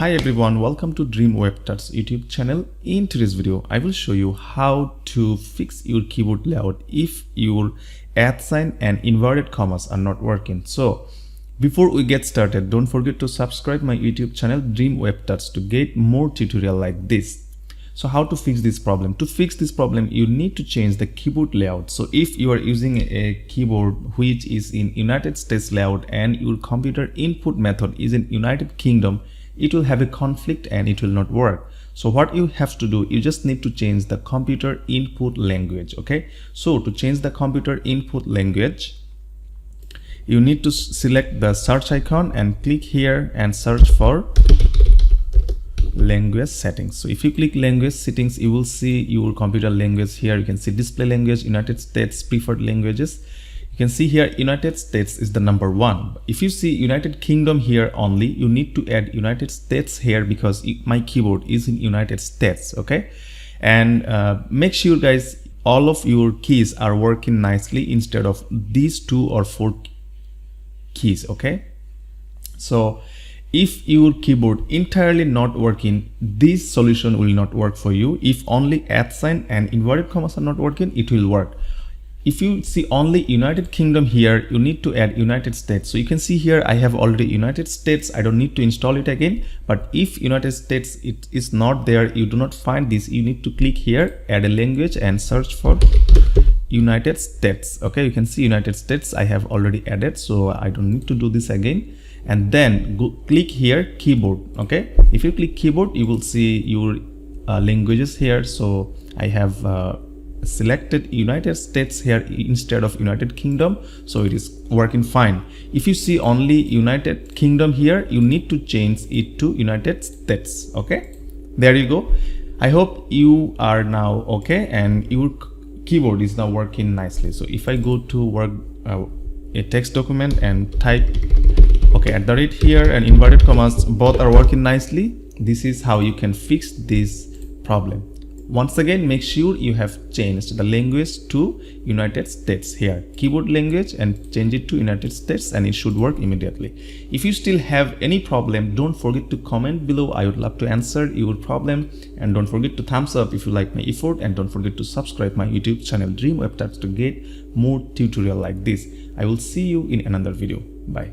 Hi everyone, welcome to Dream Web Tuts YouTube channel. In today's video, I will show you how to fix your keyboard layout if your @ sign and inverted commas are not working. So before we get started, don't forget to subscribe my YouTube channel Dream Web Tuts to get more tutorial like this. So how to fix this problem? To fix this problem, you need to change the keyboard layout. So if you are using a keyboard which is in United States layout and your computer input method is in United Kingdom, it will have a conflict and it will not work. So what you have to do, you just need to change the computer input language. Okay, so to change the computer input language, you need to select the search icon and click here and search for language settings. So if you click language settings, you will see your computer language here. You can see display language, United States, preferred languages. You can see here United States is the number 1. If you see United Kingdom here only, you need to add United States here because my keyboard is in United States. Okay, and make sure guys all of your keys are working nicely instead of these 2 or 4 keys. Okay, so if your keyboard entirely not working, this solution will not work for you. If only @ sign and inverted commas are not working, it will work. If you see only United Kingdom here, you need to add United States. So you can see here I have already United States. I don't need to install it again. But if United States it is not there, you do not find this, you need to click here, add a language and search for United States. Okay, you can see United States I have already added, so I don't need to do this again. And then go click here keyboard. Okay, if you click keyboard, you will see your languages here. So I have selected United States here instead of United Kingdom, so it is working fine. If you see only United Kingdom here, you need to change it to United States. Okay, there you go. I hope you are now okay and your keyboard is now working nicely. So if I go to work a text document and type okay @ here and inverted commas, both are working nicely. This is how you can fix this problem. Once again, make sure you have changed the language to United States here, keyboard language, and change it to United States, and it should work immediately. If you still have any problem, don't forget to comment below. I would love to answer your problem, and don't forget to thumbs up if you like my effort, and don't forget to subscribe my YouTube channel Dream Web Tuts to get more tutorial like this. I will see you in another video. Bye.